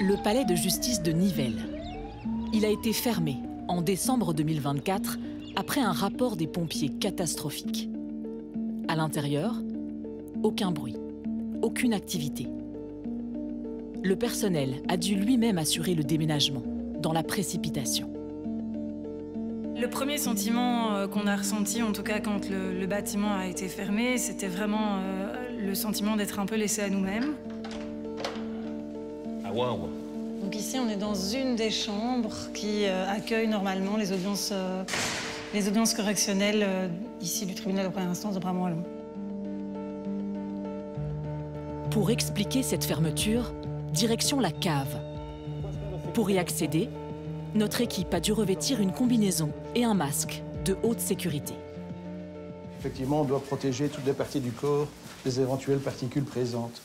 Le palais de justice de Nivelles. Il a été fermé en décembre 2024 après un rapport des pompiers catastrophique. À l'intérieur, aucun bruit, aucune activité. Le personnel a dû lui-même assurer le déménagement dans la précipitation. Le premier sentiment qu'on a ressenti, en tout cas quand le bâtiment a été fermé, c'était vraiment le sentiment d'être un peu laissé à nous-mêmes. Ah ouais, ouais. Donc ici, on est dans une des chambres qui accueille normalement les audiences correctionnelles ici du tribunal de première instance de Bramont-Wallon. Pour expliquer cette fermeture, direction la cave. Pour y accéder, notre équipe a dû revêtir une combinaison et un masque de haute sécurité. Effectivement, on doit protéger toutes les parties du corps des éventuelles particules présentes.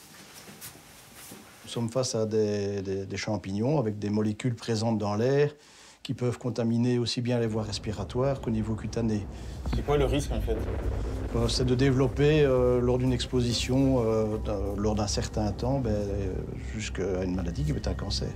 Nous sommes face à des champignons avec des molécules présentes dans l'air qui peuvent contaminer aussi bien les voies respiratoires qu'au niveau cutané. C'est quoi le risque en fait? C'est de développer, lors d'une exposition, lors d'un certain temps, jusqu'à une maladie qui peut être un cancer.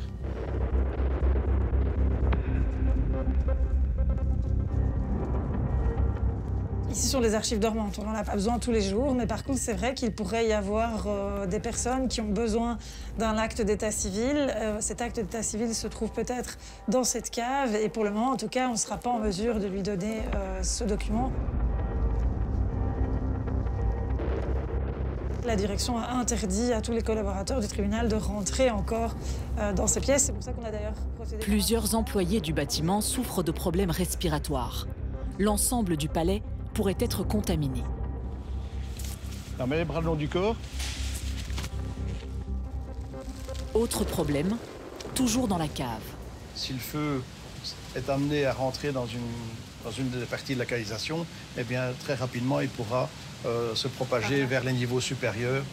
Ici, sur les archives dormantes, on n'en a pas besoin tous les jours, mais par contre, c'est vrai qu'il pourrait y avoir des personnes qui ont besoin d'un acte d'état civil. Cet acte d'état civil se trouve peut-être dans cette cave, et pour le moment, en tout cas, on ne sera pas en mesure de lui donner ce document. La direction a interdit à tous les collaborateurs du tribunal de rentrer encore dans ces pièces. C'est pour ça qu'on a d'ailleurs procédé... Plusieurs employés du bâtiment souffrent de problèmes respiratoires. L'ensemble du palais pourrait être contaminé. On met les bras le long du corps. Autre problème, toujours dans la cave. Si le feu est amené à rentrer dans une des parties de la canalisation, eh bien, très rapidement, il pourra se propager vers les niveaux supérieurs.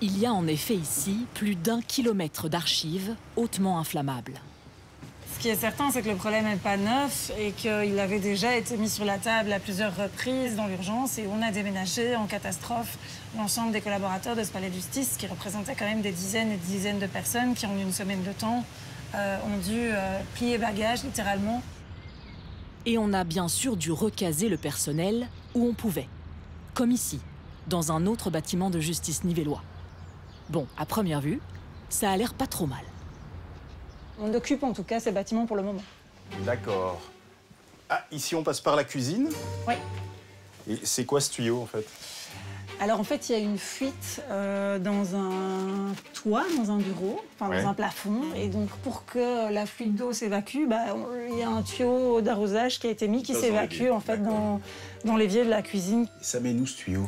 Il y a en effet ici plus d'1 kilomètre d'archives hautement inflammables. Ce qui est certain, c'est que le problème n'est pas neuf et qu'il avait déjà été mis sur la table à plusieurs reprises dans l'urgence, et on a déménagé en catastrophe l'ensemble des collaborateurs de ce palais de justice, qui représentait quand même des dizaines et des dizaines de personnes qui, en une semaine de temps, ont dû plier bagages, littéralement. Et on a bien sûr dû recaser le personnel où on pouvait, comme ici, dans un autre bâtiment de justice nivellois. Bon, à première vue, ça a l'air pas trop mal. On occupe en tout cas ces bâtiments pour le moment. D'accord. Ah, ici on passe par la cuisine? Oui. Et c'est quoi ce tuyau en fait? Alors en fait, il y a une fuite dans un toit, dans un bureau, enfin dans un plafond. Et donc pour que la fuite d'eau s'évacue, il y a un tuyau d'arrosage qui a été mis, qui s'évacue en fait dans l'évier de la cuisine. Et ça met où ce tuyau?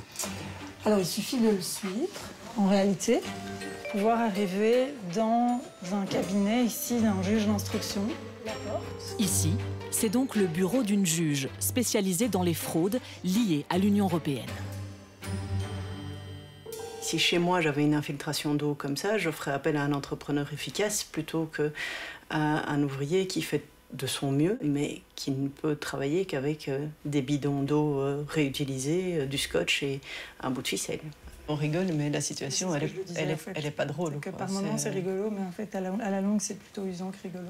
Alors il suffit de le suivre, en réalité, pour pouvoir arriver dans un cabinet ici d'un juge d'instruction. Ici, c'est donc le bureau d'une juge spécialisée dans les fraudes liées à l'Union européenne. Si chez moi j'avais une infiltration d'eau comme ça, je ferais appel à un entrepreneur efficace plutôt qu'à un ouvrier qui fait de son mieux, mais qui ne peut travailler qu'avec des bidons d'eau réutilisés, du scotch et un bout de ficelle. On rigole, mais la situation, elle est pas drôle. Par moments, c'est rigolo, mais en fait, à la longue, c'est plutôt usant que rigolo.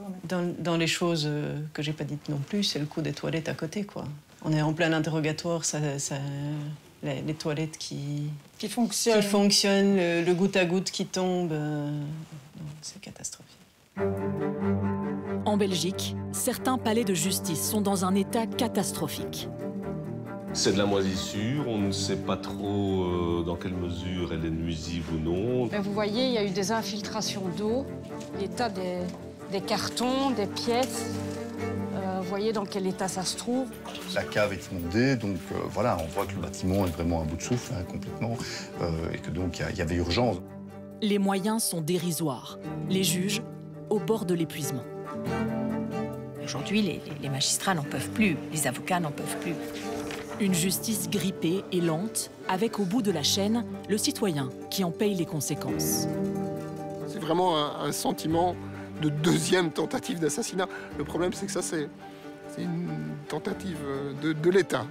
Dans les choses que j'ai pas dites non plus, c'est le coup des toilettes à côté, quoi. On est en plein interrogatoire, les toilettes qui fonctionnent, le goutte à goutte qui tombe, c'est catastrophique. En Belgique, certains palais de justice sont dans un état catastrophique. C'est de la moisissure, on ne sait pas trop dans quelle mesure elle est nuisible ou non. Mais vous voyez, il y a eu des infiltrations d'eau, l'état des cartons, des pièces. Vous voyez dans quel état ça se trouve. La cave est inondée, donc voilà, on voit que le bâtiment est vraiment à bout de souffle, complètement, et que donc il y avait urgence. Les moyens sont dérisoires. Les juges au bord de l'épuisement. Aujourd'hui, les magistrats n'en peuvent plus, les avocats n'en peuvent plus. Une justice grippée et lente, avec au bout de la chaîne le citoyen qui en paye les conséquences. C'est vraiment un sentiment de deuxième tentative d'assassinat. Le problème, c'est que ça, c'est une tentative de l'État.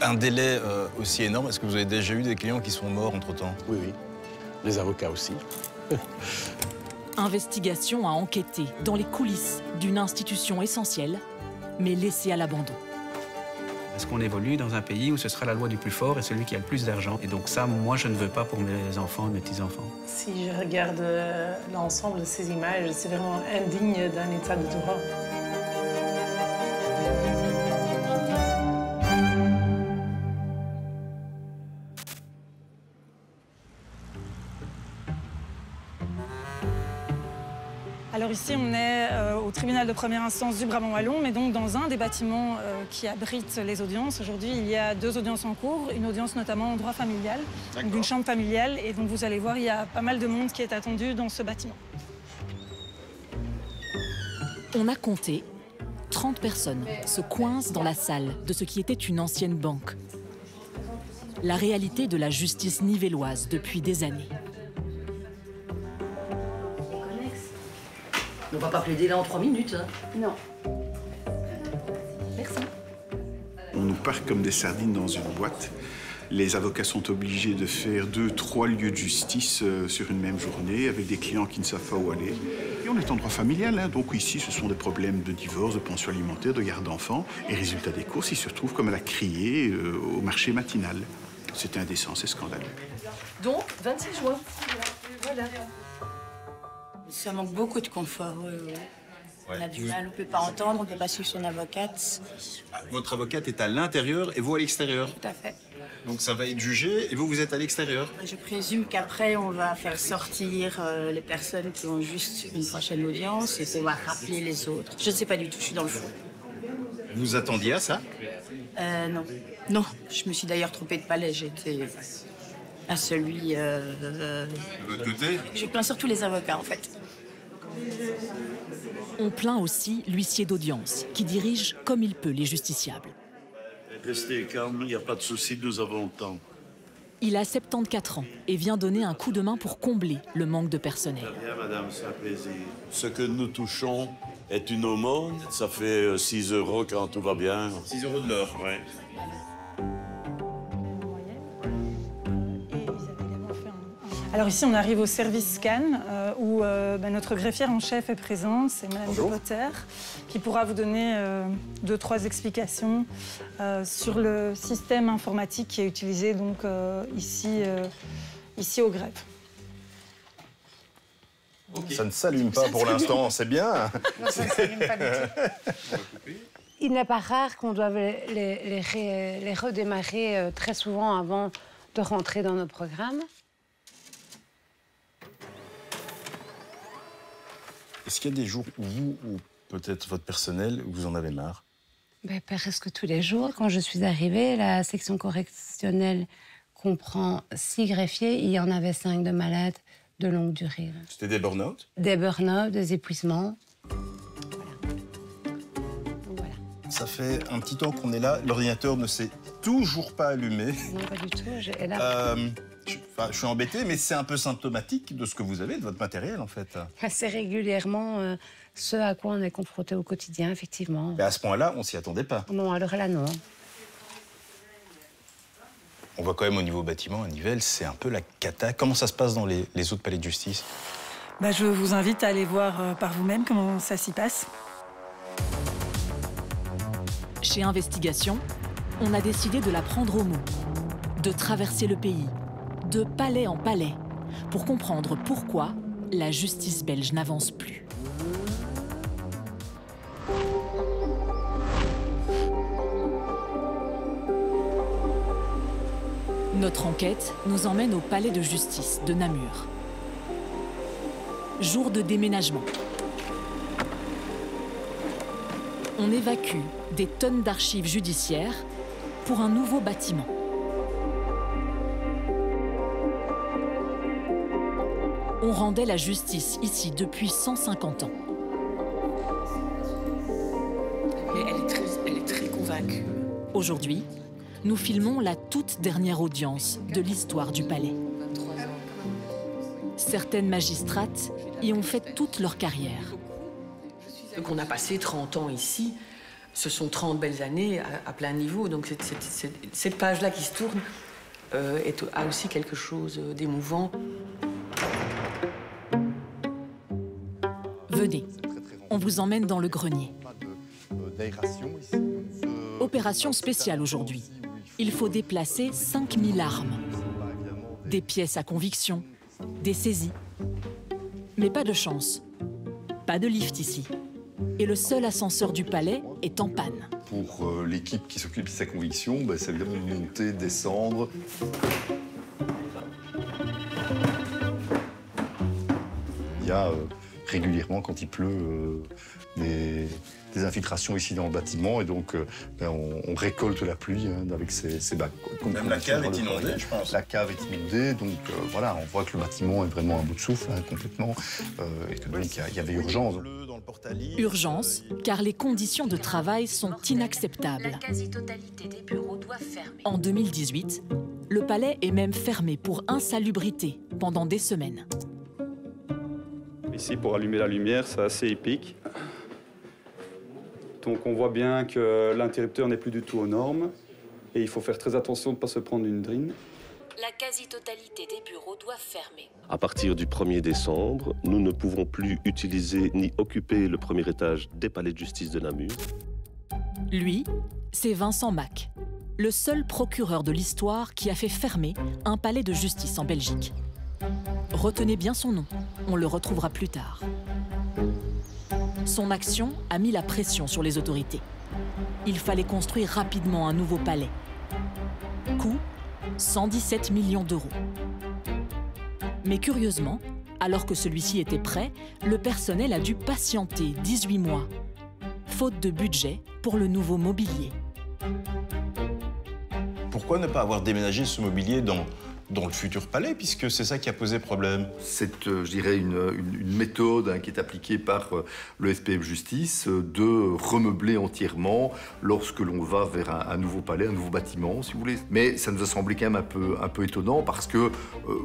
Un délai aussi énorme, est-ce que vous avez déjà eu des clients qui sont morts entre-temps? Oui, oui. Les avocats aussi. Investigation a enquêté dans les coulisses d'une institution essentielle, mais laissée à l'abandon. Est-ce qu'on évolue dans un pays où ce sera la loi du plus fort et celui qui a le plus d'argent? Et donc ça, moi, je ne veux pas pour mes enfants et mes petits-enfants. Si je regarde l'ensemble de ces images, c'est vraiment indigne d'un état de droit. Alors ici, on est au tribunal de première instance du Brabant wallon, mais donc dans un des bâtiments qui abrite les audiences. Aujourd'hui, il y a 2 audiences en cours, une audience notamment en droit familial, donc une chambre familiale. Et donc vous allez voir, il y a pas mal de monde qui est attendu dans ce bâtiment. On a compté 30 personnes se coincent dans la salle de ce qui était une ancienne banque. La réalité de la justice nivelloise depuis des années. On va pas plaider là en 3 minutes. Hein. Non. Merci. On nous parque comme des sardines dans une boîte. Les avocats sont obligés de faire 2, 3 lieux de justice sur une même journée avec des clients qui ne savent pas où aller. Et on est en droit familial, hein, donc ici ce sont des problèmes de divorce, de pension alimentaire, de garde d'enfants. Et résultat des courses, ils se retrouvent comme à la criée au marché matinal. C'est indécent, c'est scandaleux. Donc, 26 juin. Voilà. Ça manque beaucoup de confort. On a du mal, on ne peut pas entendre, on ne peut pas suivre son avocate. Votre avocate est à l'intérieur et vous à l'extérieur. Tout à fait. Donc ça va être jugé et vous êtes à l'extérieur. Je présume qu'après, on va faire sortir les personnes qui ont juste une prochaine audience et qu'on va rappeler les autres. Je ne sais pas du tout, je suis dans le fond. Vous attendiez à ça? Non. Non, je me suis d'ailleurs trompée de palais. J'étais à celui... De votre côté? Je plains surtout les avocats, en fait. On plaint aussi l'huissier d'audience, qui dirige comme il peut les justiciables. Restez calme, il n'y a pas de souci, nous avons le temps. Il a 74 ans et vient donner un coup de main pour combler le manque de personnel. Bien, madame, c'est un plaisir. Ce que nous touchons est une aumône. Ça fait 6 € quand tout va bien. 6 € de l'heure. Oui. Alors ici, on arrive au service scan où notre greffière en chef est présente, c'est Mme de Potter, qui pourra vous donner 2-3 explications sur le système informatique qui est utilisé donc, ici au greffe. Okay. Ça ne s'allume pas pour l'instant, c'est bien. Non, ça ne s'allume pas du tout. Il n'est pas rare qu'on doive les redémarrer très souvent avant de rentrer dans nos programmes. Est-ce qu'il y a des jours où vous, ou peut-être votre personnel, vous en avez marre? Presque tous les jours. Quand je suis arrivée, la section correctionnelle comprend 6 greffiers. Il y en avait 5 de malades de longue durée. C'était des burn-out? Des burn-out, des épuisements. Voilà. Ça fait un petit temps qu'on est là. L'ordinateur ne s'est toujours pas allumé. Non, pas du tout. Je suis embêté, mais c'est un peu symptomatique de ce que vous avez, de votre matériel, en fait. C'est régulièrement ce à quoi on est confronté au quotidien, effectivement. Mais à ce point-là, on s'y attendait pas. Non, alors là, non. On voit quand même au niveau bâtiment, à Nivelles, c'est un peu la cata. Comment ça se passe dans les autres palais de justice? Je vous invite à aller voir par vous-même comment ça s'y passe. Chez Investigation, on a décidé de la prendre au mot, de traverser le pays, de palais en palais, pour comprendre pourquoi la justice belge n'avance plus. Notre enquête nous emmène au palais de justice de Namur. Jour de déménagement. On évacue des tonnes d'archives judiciaires pour un nouveau bâtiment. On rendait la justice ici depuis 150 ans. Elle est très convaincue. Aujourd'hui, nous filmons la toute dernière audience de l'histoire du palais. Certaines magistrates y ont fait toute leur carrière. Donc on a passé 30 ans ici. Ce sont 30 belles années à plein niveau. Donc cette page-là qui se tourne a aussi quelque chose d'émouvant. Venez, on vous emmène dans le grenier. Opération spéciale aujourd'hui. Il faut déplacer 5000 armes. Des pièces à conviction, des saisies. Mais pas de chance. Pas de lift ici. Et le seul ascenseur du palais est en panne. Pour l'équipe qui s'occupe de sa conviction, c'est évidemment de monter, descendre. Il y a régulièrement, quand il pleut, des infiltrations ici dans le bâtiment et donc on récolte la pluie avec ces bacs. Même la cave est inondée, je pense. La cave est inondée, donc voilà, on voit que le bâtiment est vraiment à bout de souffle complètement et que donc il y avait urgence. Urgence, car les conditions de travail sont inacceptables. La quasi-totalité des bureaux doivent fermer. En 2018, le palais est même fermé pour insalubrité pendant des semaines. Ici, pour allumer la lumière, c'est assez épique. Donc on voit bien que l'interrupteur n'est plus du tout aux normes et il faut faire très attention de ne pas se prendre une drine. La quasi-totalité des bureaux doivent fermer. À partir du 1er décembre, nous ne pouvons plus utiliser ni occuper le premier étage des palais de justice de Namur. Lui, c'est Vincent Mack, le seul procureur de l'histoire qui a fait fermer un palais de justice en Belgique. Retenez bien son nom, on le retrouvera plus tard. Son action a mis la pression sur les autorités. Il fallait construire rapidement un nouveau palais. Coût, 117 millions d'euros. Mais curieusement, alors que celui-ci était prêt, le personnel a dû patienter 18 mois, faute de budget pour le nouveau mobilier. Pourquoi ne pas avoir déménagé ce mobilier dans le futur palais, puisque c'est ça qui a posé problème? C'est, je dirais, une méthode qui est appliquée par le SPF Justice de remeubler entièrement lorsque l'on va vers un nouveau palais, un nouveau bâtiment, si vous voulez. Mais ça nous a semblé quand même un peu étonnant parce que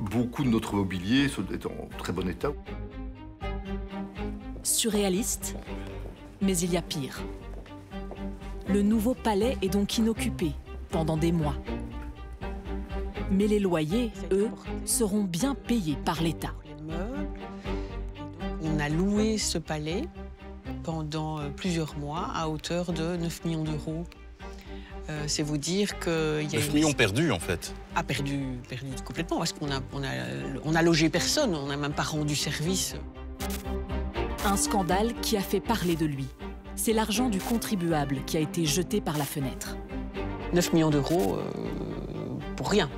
beaucoup de notre mobilier est en très bon état. Surréaliste, mais il y a pire. Le nouveau palais est donc inoccupé pendant des mois. Mais les loyers, eux, seront bien payés par l'État. On a loué ce palais pendant plusieurs mois à hauteur de 9 millions d'euros. C'est vous dire qu'il y a 9 millions perdus, en fait. Ah, perdu complètement, parce qu'on a logé personne, on n'a même pas rendu service. Un scandale qui a fait parler de lui. C'est l'argent du contribuable qui a été jeté par la fenêtre. 9 millions d'euros pour rien.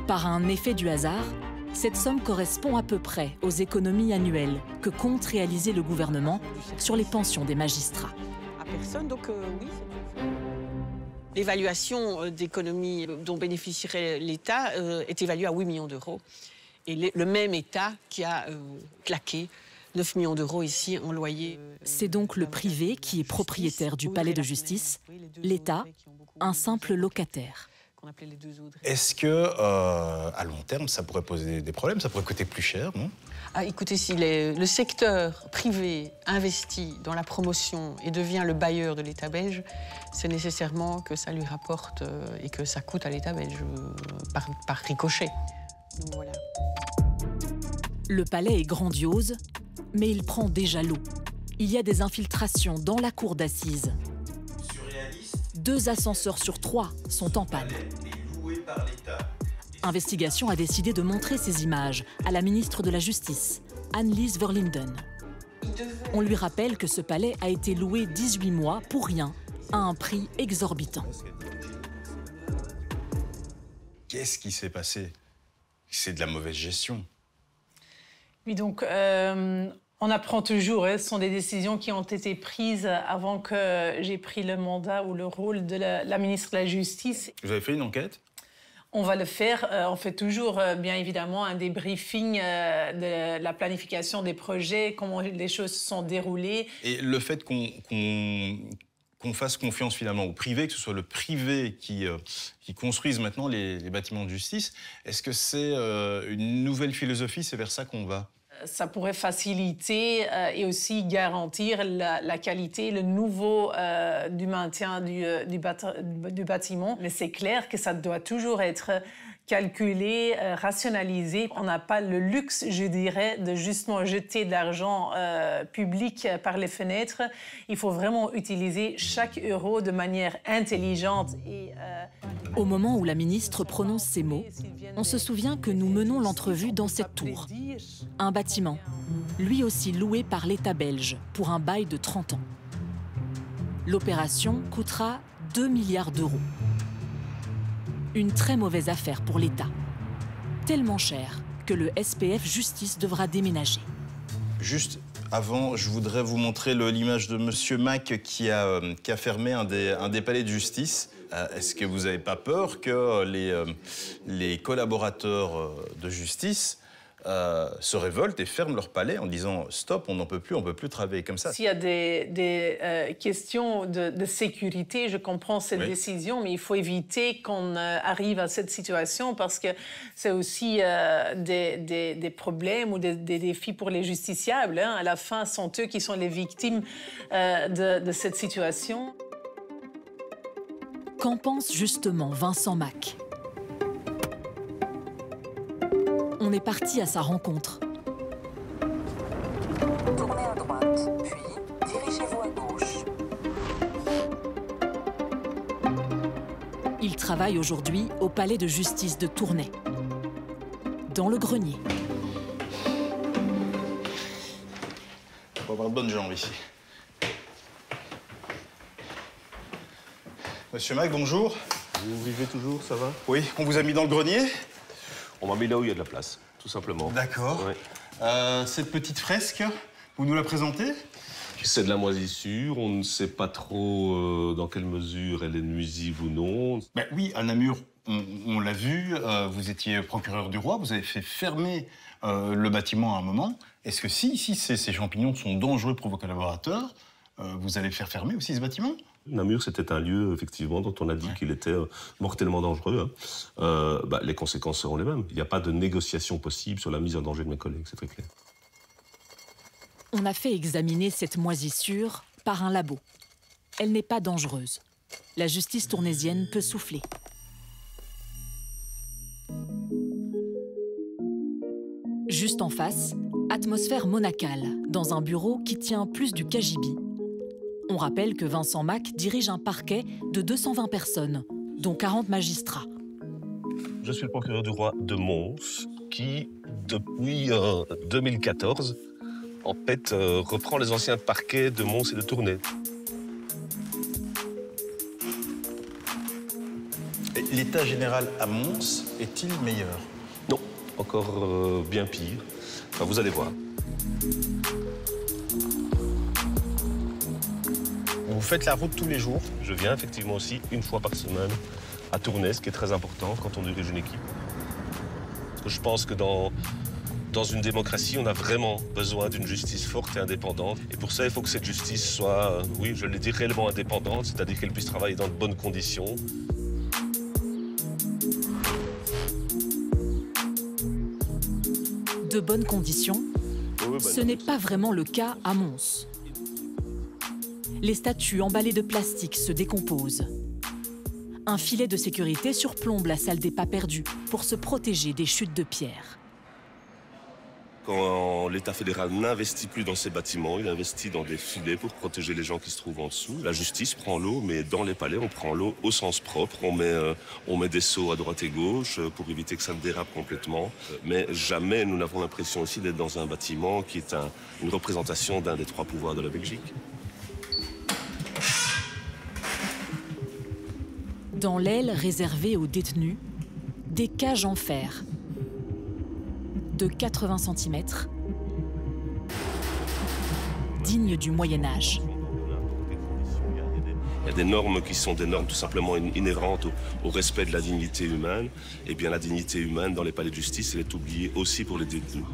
Par un effet du hasard, cette somme correspond à peu près aux économies annuelles que compte réaliser le gouvernement sur les pensions des magistrats. À personne, donc oui. L'évaluation d'économies dont bénéficierait l'État est évaluée à 8 millions d'euros. Et le même État qui a claqué 9 millions d'euros ici en loyer. C'est donc le privé qui est propriétaire du palais de justice, l'État, un simple locataire. Est-ce que, à long terme, ça pourrait poser des problèmes? Ça pourrait coûter plus cher, non? Ah, écoutez, si le secteur privé investit dans la promotion et devient le bailleur de l'État belge, c'est nécessairement que ça lui rapporte et que ça coûte à l'État belge par ricochet. Donc, voilà. Le palais est grandiose, mais il prend déjà l'eau. Il y a des infiltrations dans la cour d'assises. 2 ascenseurs sur 3 sont en panne. Investigation a décidé de montrer ces images à la ministre de la Justice, Annelies Verlinden. On lui rappelle que ce palais a été loué 18 mois pour rien, à un prix exorbitant. Qu'est-ce qui s'est passé? C'est de la mauvaise gestion. Oui, donc on apprend toujours. Ce sont des décisions qui ont été prises avant que j'ai pris le mandat ou le rôle de la ministre de la Justice. Vous avez fait une enquête? On va le faire. On fait toujours, bien évidemment, un débriefing de la planification des projets, comment les choses se sont déroulées. Et le fait qu'on fasse confiance finalement au privé, que ce soit le privé qui construise maintenant les bâtiments de justice, est-ce que c'est une nouvelle philosophie? C'est vers ça qu'on va? Ça pourrait faciliter et aussi garantir la qualité, le niveau du maintien du bâtiment. Mais c'est clair que ça doit toujours être calculé, rationalisé. On n'a pas le luxe, je dirais, de justement jeter de l'argent public par les fenêtres. Il faut vraiment utiliser chaque euro de manière intelligente. Au moment où la ministre prononce ces mots, on se souvient que nous menons l'entrevue dans cette tour. Un bâtiment, lui aussi loué par l'État belge pour un bail de 30 ans. L'opération coûtera 2 milliards d'euros. Une très mauvaise affaire pour l'État. Tellement cher que le SPF Justice devra déménager. Juste avant, je voudrais vous montrer l'image de Monsieur Mac qui a fermé un des palais de justice. Est-ce que vous n'avez pas peur que les collaborateurs de justice se révoltent et ferment leur palais en disant « Stop, on n'en peut plus, on ne peut plus travailler comme ça ». S'il y a des questions de sécurité, je comprends cette décision, mais il faut éviter qu'on arrive à cette situation parce que c'est aussi des problèmes ou des défis pour les justiciables. Hein. À la fin, ce sont eux qui sont les victimes de cette situation. Qu'en pense justement Vincent Mac? On est parti à sa rencontre. Tournez à droite, puis dirigez-vous à gauche. Il travaille aujourd'hui au palais de justice de Tournai, dans le grenier. On va avoir de bonnes jambes ici. Monsieur Mac, bonjour. Vous vivez toujours, ça va? Oui, on vous a mis dans le grenier? On m'a mis là où il y a de la place, tout simplement. D'accord. Oui. Cette petite fresque, vous nous la présentez? C'est de la moisissure, on ne sait pas trop dans quelle mesure elle est nuisible ou non. Ben oui, à Namur, on l'a vu, vous étiez procureur du roi, vous avez fait fermer le bâtiment à un moment. Est-ce que si ces champignons sont dangereux pour vos collaborateurs, vous allez faire fermer aussi ce bâtiment? Namur, c'était un lieu, effectivement, dont on a dit qu'il était mortellement dangereux. Hein. Les conséquences seront les mêmes. Il n'y a pas de négociation possible sur la mise en danger de mes collègues, c'est très clair. On a fait examiner cette moisissure par un labo. Elle n'est pas dangereuse. La justice tournaisienne peut souffler. Juste en face, atmosphère monacale, dans un bureau qui tient plus du cagibi. On rappelle que Vincent Mac dirige un parquet de 220 personnes, dont 40 magistrats. Je suis le procureur du roi de Mons, qui, depuis 2014, en fait, reprend les anciens parquets de Mons et de Tournai. L'état général à Mons est-il meilleur? Non, encore bien pire. Enfin, vous allez voir. Vous faites la route tous les jours? Je viens effectivement aussi une fois par semaine à Tournai, ce qui est très important quand on dirige une équipe. Parce que je pense que dans une démocratie, on a vraiment besoin d'une justice forte et indépendante. Et pour ça, il faut que cette justice soit, oui, je l'ai dit, réellement indépendante, c'est-à-dire qu'elle puisse travailler dans de bonnes conditions. De bonnes conditions, ce n'est pas vraiment le cas à Mons. Les statues emballées de plastique se décomposent. Un filet de sécurité surplombe la salle des pas perdus pour se protéger des chutes de pierre. Quand l'État fédéral n'investit plus dans ces bâtiments, il investit dans des filets pour protéger les gens qui se trouvent en dessous. La justice prend l'eau, mais dans les palais, on prend l'eau au sens propre. On met des seaux à droite et gauche pour éviter que ça ne dérape complètement. Mais jamais nous n'avons l'impression aussi d'être dans un bâtiment qui est une représentation d'un des 3 pouvoirs de la Belgique. Dans l'aile réservée aux détenus, des cages en fer de 80 cm, dignes du Moyen-Âge. Il y a des normes qui sont des normes tout simplement inhérentes au respect de la dignité humaine. Et bien la dignité humaine dans les palais de justice, elle est oubliée aussi pour les détenus.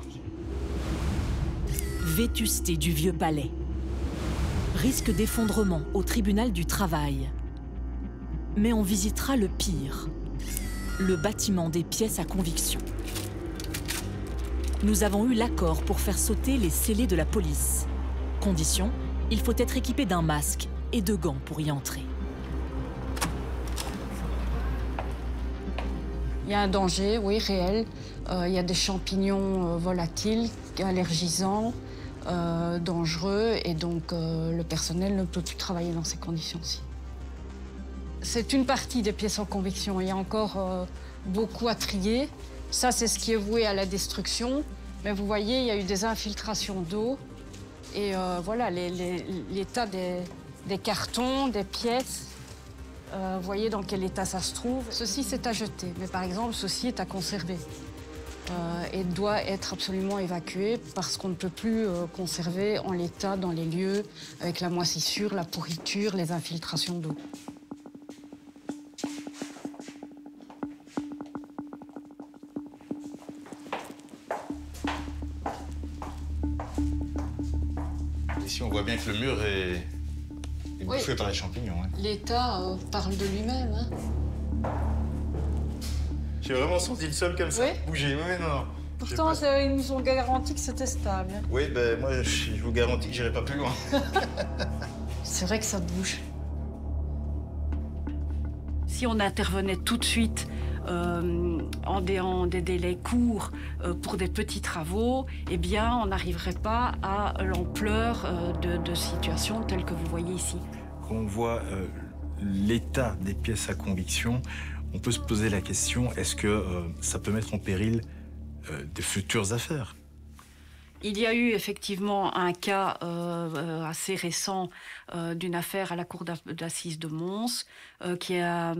Vétusté du vieux palais. Risque d'effondrement au tribunal du travail. Mais on visitera le pire, le bâtiment des pièces à conviction. Nous avons eu l'accord pour faire sauter les scellés de la police. Condition, il faut être équipé d'un masque et de gants pour y entrer. Il y a un danger, oui, réel. Il y a des champignons volatiles, allergisants, dangereux, et donc le personnel ne peut plus travailler dans ces conditions-ci. C'est une partie des pièces en convection. Il y a encore beaucoup à trier. Ça, c'est ce qui est voué à la destruction. Mais vous voyez, il y a eu des infiltrations d'eau. Et voilà, l'état des cartons, des pièces. Vous voyez dans quel état ça se trouve. Ceci, c'est à jeter. Mais par exemple, ceci est à conserver. Et doit être absolument évacué parce qu'on ne peut plus conserver en l'état dans les lieux avec la moisissure, la pourriture, les infiltrations d'eau. Ici, on voit bien que le mur est bouffé par les champignons. Hein. L'état parle de lui-même. Hein. J'ai vraiment senti le sol comme ça bouger. Oui, non. Pourtant, ils nous ont garanti que c'était stable. Oui, ben moi, je vous garantis que j'irai pas plus loin. C'est vrai que ça bouge. Si on intervenait tout de suite en des délais courts pour des petits travaux, eh bien, on n'arriverait pas à l'ampleur de situations telles que vous voyez ici. Quand on voit l'état des pièces à conviction, on peut se poser la question, est-ce que ça peut mettre en péril de futures affaires? Il y a eu effectivement un cas assez récent d'une affaire à la cour d'assises de Mons qui a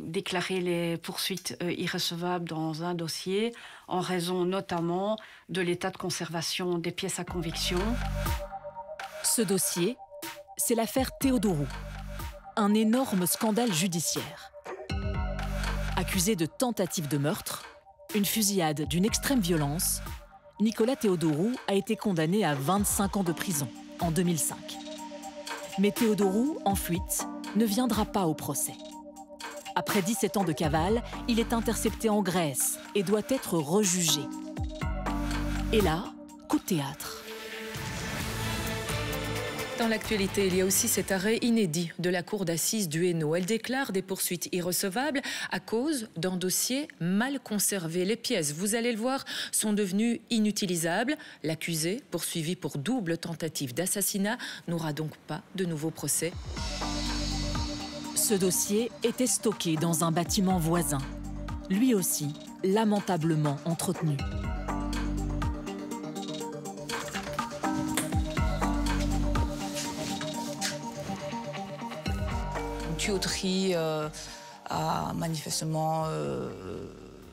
déclaré les poursuites irrecevables dans un dossier en raison notamment de l'état de conservation des pièces à conviction. Ce dossier, c'est l'affaire Théodorou, un énorme scandale judiciaire. Accusé de tentative de meurtre, une fusillade d'une extrême violence, Nicolas Théodorou a été condamné à 25 ans de prison en 2005. Mais Théodorou, en fuite, ne viendra pas au procès. Après 17 ans de cavale, il est intercepté en Grèce et doit être rejugé. Et là, coup de théâtre. Dans l'actualité, il y a aussi cet arrêt inédit de la cour d'assises du Hainaut. Elle déclare des poursuites irrecevables à cause d'un dossier mal conservé. Les pièces, vous allez le voir, sont devenues inutilisables. L'accusé, poursuivi pour double tentative d'assassinat, n'aura donc pas de nouveau procès. Ce dossier était stocké dans un bâtiment voisin, lui aussi lamentablement entretenu. Tuyauterie a manifestement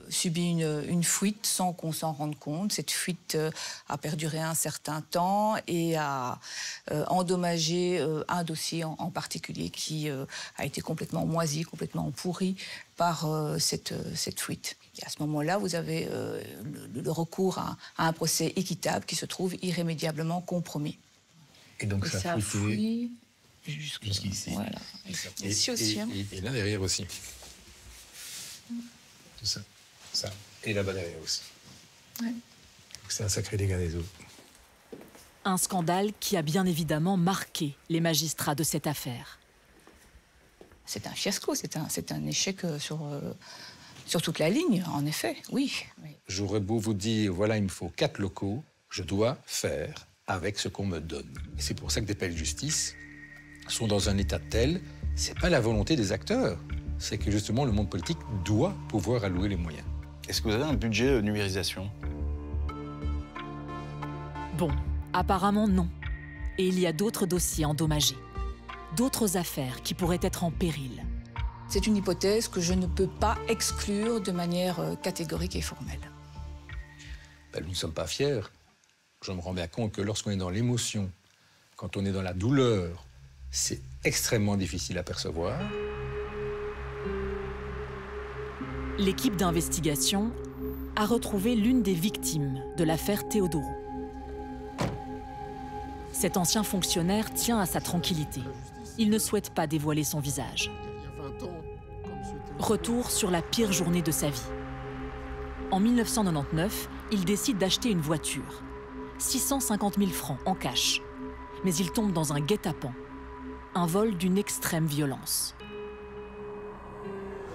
subi une fuite sans qu'on s'en rende compte. Cette fuite a perduré un certain temps et a endommagé un dossier en particulier qui a été complètement moisi, complètement pourri par cette fuite. Et à ce moment-là, vous avez le recours à un procès équitable qui se trouve irrémédiablement compromis. Et donc ça a fouillé jusqu'ici. Voilà. Ici aussi. Et là derrière aussi. Tout ça. Ça. Et là-bas derrière aussi. Ouais. C'est un sacré dégât des eaux. Un scandale qui a bien évidemment marqué les magistrats de cette affaire. C'est un fiasco, c'est un échec sur toute la ligne, en effet, oui. J'aurais beau vous dire, voilà, il me faut 4 locaux, je dois faire avec ce qu'on me donne. Et c'est pour ça que des palais de justice sont dans un état tel, c'est pas la volonté des acteurs, c'est que justement le monde politique doit pouvoir allouer les moyens. Est-ce que vous avez un budget numérisation? Bon, apparemment non. Et il y a d'autres dossiers endommagés, d'autres affaires qui pourraient être en péril. C'est une hypothèse que je ne peux pas exclure de manière catégorique et formelle. Ben, nous ne sommes pas fiers. Je me rends bien compte que lorsqu'on est dans l'émotion, quand on est dans la douleur, c'est extrêmement difficile à percevoir. L'équipe d'investigation a retrouvé l'une des victimes de l'affaire Théodorou. Cet ancien fonctionnaire tient à sa tranquillité. Il ne souhaite pas dévoiler son visage. Retour sur la pire journée de sa vie. En 1999, il décide d'acheter une voiture. 650 000 francs en cash. Mais il tombe dans un guet-apens. Un vol d'une extrême violence.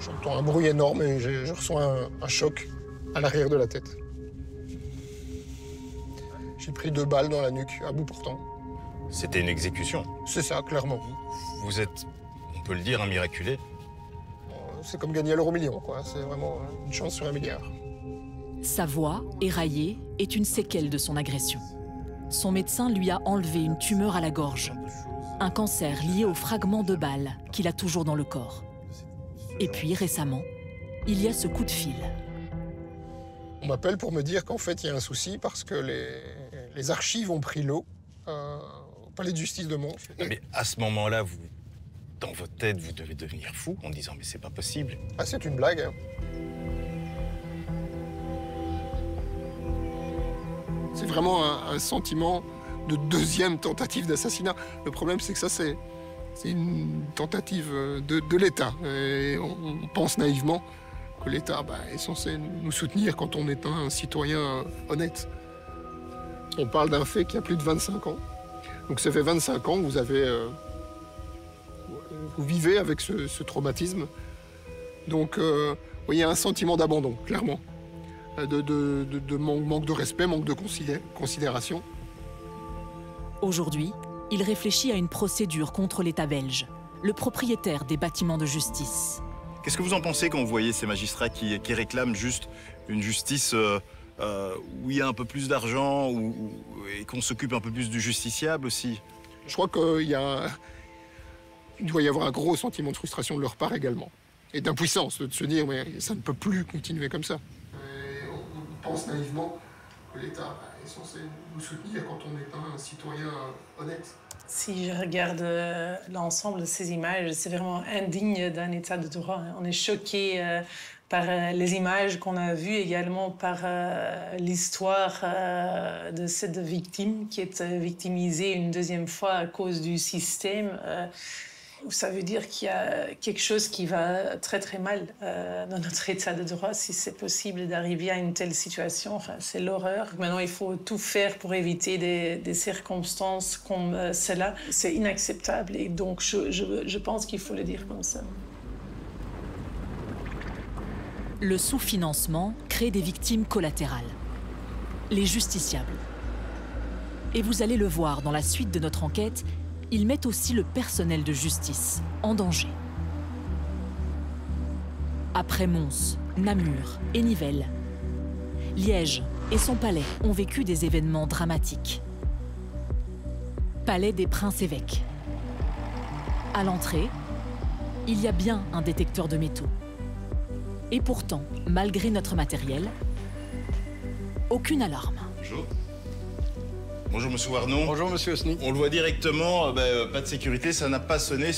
J'entends un bruit énorme et je reçois un choc à l'arrière de la tête. J'ai pris 2 balles dans la nuque, à bout portant. C'était une exécution. C'est ça, clairement. Vous êtes, on peut le dire, un miraculé. C'est comme gagner à l'euro-million, quoi. C'est vraiment une chance sur 1 milliard. Sa voix, éraillée, est une séquelle de son agression. Son médecin lui a enlevé une tumeur à la gorge. Un cancer lié aux fragments de balles qu'il a toujours dans le corps. Et puis, récemment, il y a ce coup de fil. On m'appelle pour me dire qu'en fait, il y a un souci parce que les archives ont pris l'eau au palais de justice de Mons. Mais à ce moment-là, vous, dans votre tête, vous devez devenir fou en disant « mais c'est pas possible ». Ah, c'est une blague, hein. C'est vraiment un sentiment de 2e tentative d'assassinat. Le problème, c'est que ça, c'est une tentative de l'État. Et on pense naïvement que l'État est censé nous soutenir quand on est un citoyen honnête. On parle d'un fait qui a plus de 25 ans. Donc ça fait 25 ans que vous vivez avec ce traumatisme. Donc il y a un sentiment d'abandon, clairement. De manque de respect, manque de considération. Aujourd'hui, il réfléchit à une procédure contre l'État belge, le propriétaire des bâtiments de justice. Qu'est-ce que vous en pensez quand vous voyez ces magistrats qui réclament juste une justice où il y a un peu plus d'argent et qu'on s'occupe un peu plus du justiciable aussi? Je crois qu'il doit y avoir un gros sentiment de frustration de leur part également. Et d'impuissance, de se dire mais ça ne peut plus continuer comme ça. On pense naïvement que l'État est censé nous soutenir quand on est un citoyen honnête. Si je regarde l'ensemble de ces images, c'est vraiment indigne d'un état de droit. On est choqué par les images qu'on a vues, également par l'histoire de cette victime qui est victimisée une 2e fois à cause du système. Ça veut dire qu'il y a quelque chose qui va très très mal dans notre état de droit si c'est possible d'arriver à une telle situation. Enfin, c'est l'horreur. Maintenant, il faut tout faire pour éviter des circonstances comme celle-là. C'est inacceptable et donc je pense qu'il faut le dire comme ça. Le sous-financement crée des victimes collatérales, les justiciables. Et vous allez le voir dans la suite de notre enquête, ils mettent aussi le personnel de justice en danger. Après Mons, Namur et Nivelles, Liège et son palais ont vécu des événements dramatiques. Palais des princes-évêques. À l'entrée, il y a bien un détecteur de métaux. Et pourtant, malgré notre matériel, aucune alarme. Bonjour. Bonjour, monsieur Warnon. Bonjour, monsieur Osni. On le voit directement, pas de sécurité, ça n'a pas sonné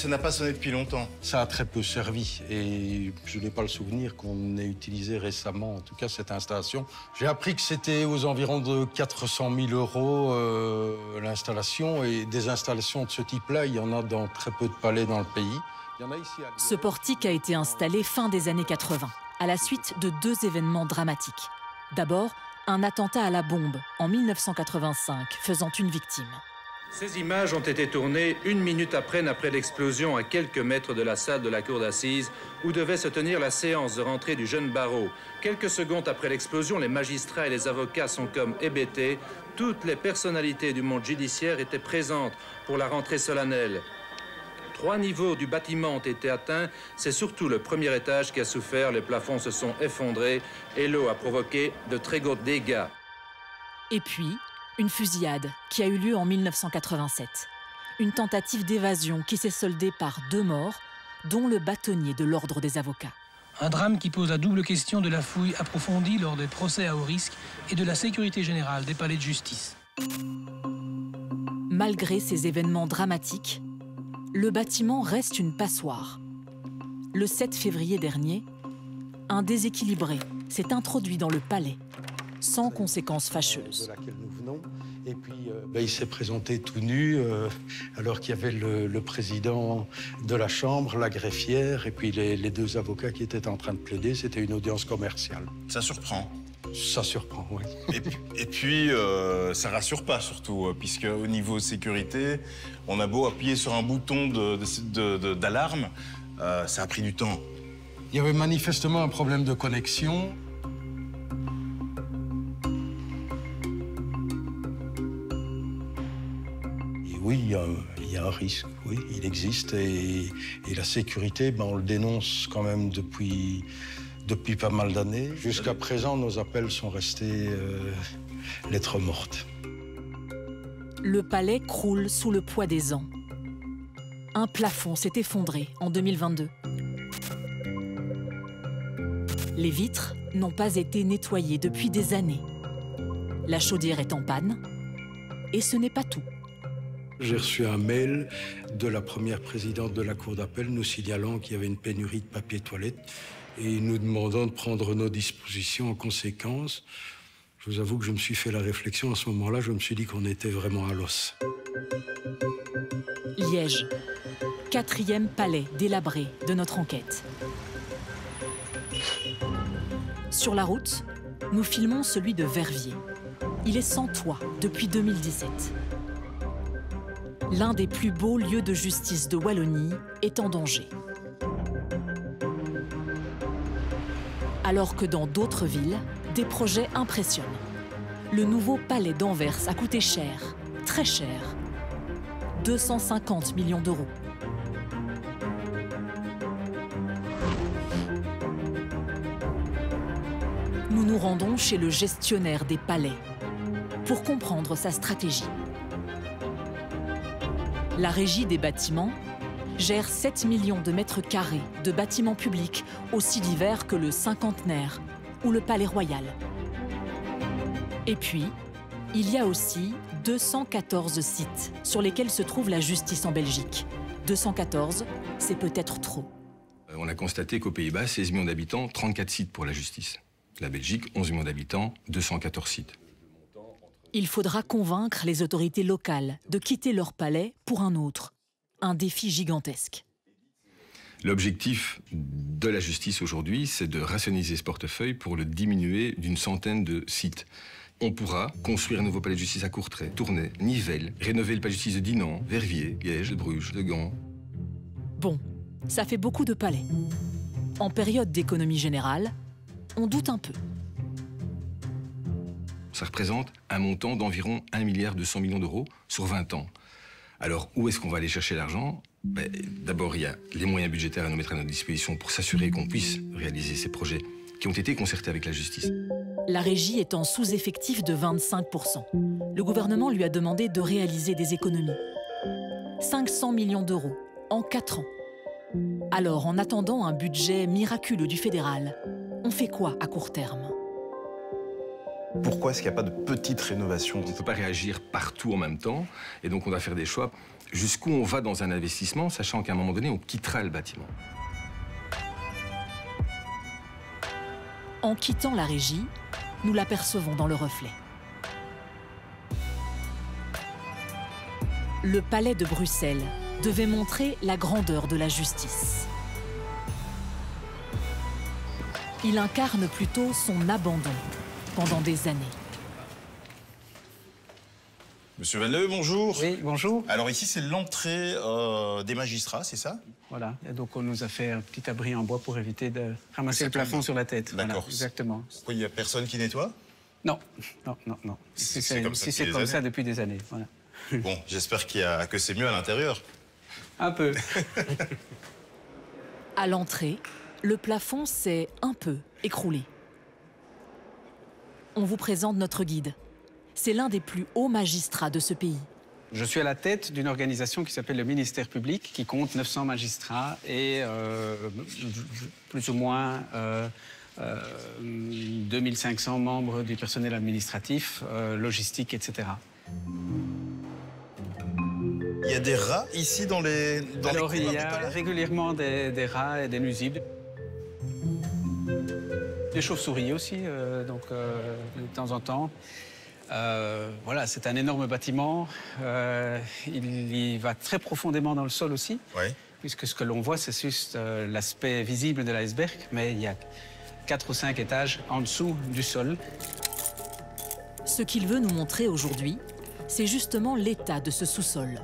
depuis longtemps. Ça a très peu servi et je n'ai pas le souvenir qu'on ait utilisé récemment, en tout cas, cette installation. J'ai appris que c'était aux environs de 400 000 € l'installation et des installations de ce type-là, il y en a dans très peu de palais dans le pays. Il y en a ici à... Ce portique a été installé fin des années 80, à la suite de 2 événements dramatiques. D'abord, un attentat à la bombe en 1985, faisant une victime. Ces images ont été tournées 1 minute après l'explosion à quelques mètres de la salle de la cour d'assises où devait se tenir la séance de rentrée du jeune barreau. Quelques secondes après l'explosion, les magistrats et les avocats sont comme hébétés. Toutes les personnalités du monde judiciaire étaient présentes pour la rentrée solennelle. 3 niveaux du bâtiment ont été atteints. C'est surtout le premier étage qui a souffert. Les plafonds se sont effondrés et l'eau a provoqué de très gros dégâts. Et puis, une fusillade qui a eu lieu en 1987. Une tentative d'évasion qui s'est soldée par 2 morts, dont le bâtonnier de l'ordre des avocats. Un drame qui pose la double question de la fouille approfondie lors des procès à haut risque et de la sécurité générale des palais de justice. Malgré ces événements dramatiques, le bâtiment reste une passoire. Le 7 février dernier, un déséquilibré s'est introduit dans le palais, sans conséquences fâcheuses. De laquelle nous venons. Et puis, il s'est présenté tout nu, alors qu'il y avait le président de la Chambre, la greffière, et puis les 2 avocats qui étaient en train de plaider. C'était une audience commerciale. Ça surprend. Ça surprend, oui. Et puis, ça rassure pas, surtout, puisque au niveau sécurité, on a beau appuyer sur un bouton d'alarme, ça a pris du temps. Il y avait manifestement un problème de connexion. Et oui, il y a un risque, oui, il existe. Et la sécurité, ben, on le dénonce quand même depuis pas mal d'années. Jusqu'à présent, nos appels sont restés lettres mortes. Le palais croule sous le poids des ans. Un plafond s'est effondré en 2022. Les vitres n'ont pas été nettoyées depuis des années. La chaudière est en panne. Et ce n'est pas tout. J'ai reçu un mail de la première présidente de la Cour d'appel nous signalant qu'il y avait une pénurie de papier toilette et nous demandant de prendre nos dispositions en conséquence. Je vous avoue que je me suis fait la réflexion à ce moment-là, je me suis dit qu'on était vraiment à l'os. Liège, 4e palais délabré de notre enquête. Sur la route, nous filmons celui de Verviers. Il est sans toit depuis 2017. L'un des plus beaux lieux de justice de Wallonie est en danger. Alors que dans d'autres villes, des projets impressionnent. Le nouveau palais d'Anvers a coûté cher, très cher. 250 millions d'euros. Nous nous rendons chez le gestionnaire des palais pour comprendre sa stratégie. La Régie des bâtiments gère 7 millions de mètres carrés de bâtiments publics aussi divers que le Cinquantenaire ou le Palais Royal. Et puis, il y a aussi 214 sites sur lesquels se trouve la justice en Belgique. 214, c'est peut-être trop. On a constaté qu'aux Pays-Bas, 16 millions d'habitants, 34 sites pour la justice. La Belgique, 11 millions d'habitants, 214 sites. Il faudra convaincre les autorités locales de quitter leur palais pour un autre. Un défi gigantesque. L'objectif de la justice aujourd'hui, c'est de rationaliser ce portefeuille pour le diminuer d'une centaine de sites. On pourra construire un nouveau palais de justice à Courtrai, Tournai, Nivelles, rénover le palais de justice de Dinan, Verviers, Liège, Bruges, de Gand. Bon, ça fait beaucoup de palais. En période d'économie générale, on doute un peu. Ça représente un montant d'environ 1,2 milliard d'euros sur 20 ans. Alors, où est-ce qu'on va aller chercher l'argent? D'abord, il y a les moyens budgétaires à nous mettre à notre disposition pour s'assurer qu'on puisse réaliser ces projets qui ont été concertés avec la justice. La régie est en sous-effectif de 25%. Le gouvernement lui a demandé de réaliser des économies. 500 millions d'euros en 4 ans. Alors, en attendant un budget miraculeux du fédéral, on fait quoi à court terme? Pourquoi est-ce qu'il n'y a pas de petite rénovation? On ne peut pas réagir partout en même temps, et donc on doit faire des choix. Jusqu'où on va dans un investissement, sachant qu'à un moment donné, on quittera le bâtiment. En quittant la régie, nous l'apercevons dans le reflet. Le palais de Bruxelles devait montrer la grandeur de la justice. Il incarne plutôt son abandon pendant des années. Monsieur Vanleu, bonjour. Oui, bonjour. Alors ici, c'est l'entrée des magistrats, c'est ça? Voilà, et donc on nous a fait un petit abri en bois pour éviter de ramasser le plafond sur la tête. D'accord. Voilà, exactement. Pourquoi il n'y a personne qui nettoie? Non, non, non, non. C'est comme ça depuis des années. Voilà. Bon, j'espère que c'est mieux à l'intérieur. Un peu. À l'entrée, le plafond s'est un peu écroulé. On vous présente notre guide. C'est l'un des plus hauts magistrats de ce pays. Je suis à la tête d'une organisation qui s'appelle le ministère public, qui compte 900 magistrats et plus ou moins 2500 membres du personnel administratif, logistique, etc. Il y a des rats ici dans les Alors, il y a régulièrement des rats et des nuisibles. Des chauves-souris aussi, de temps en temps. Voilà, c'est un énorme bâtiment. Il y va très profondément dans le sol aussi, puisque ce que l'on voit, c'est juste l'aspect visible de l'iceberg, mais il y a 4 ou 5 étages en dessous du sol. Ce qu'il veut nous montrer aujourd'hui, c'est justement l'état de ce sous-sol.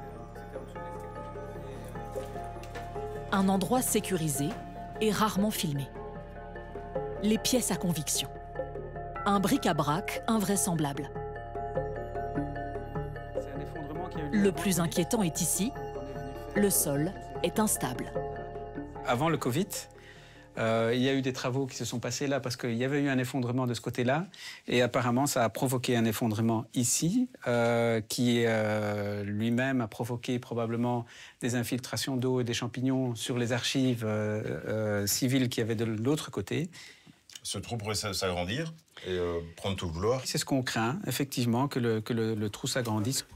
Un endroit sécurisé est rarement filmé. Les pièces à conviction. Un bric-à-brac invraisemblable. Le plus inquiétant est ici, le sol est instable. Avant le Covid, il y a eu des travaux qui se sont passés là parce qu'il y avait eu un effondrement de ce côté-là et apparemment ça a provoqué un effondrement ici qui lui-même a provoqué probablement des infiltrations d'eau et des champignons sur les archives civiles qu'il y avait de l'autre côté. Ce trou pourrait s'agrandir et prendre tout le couloir. C'est ce qu'on craint, effectivement, que le trou s'agrandisse.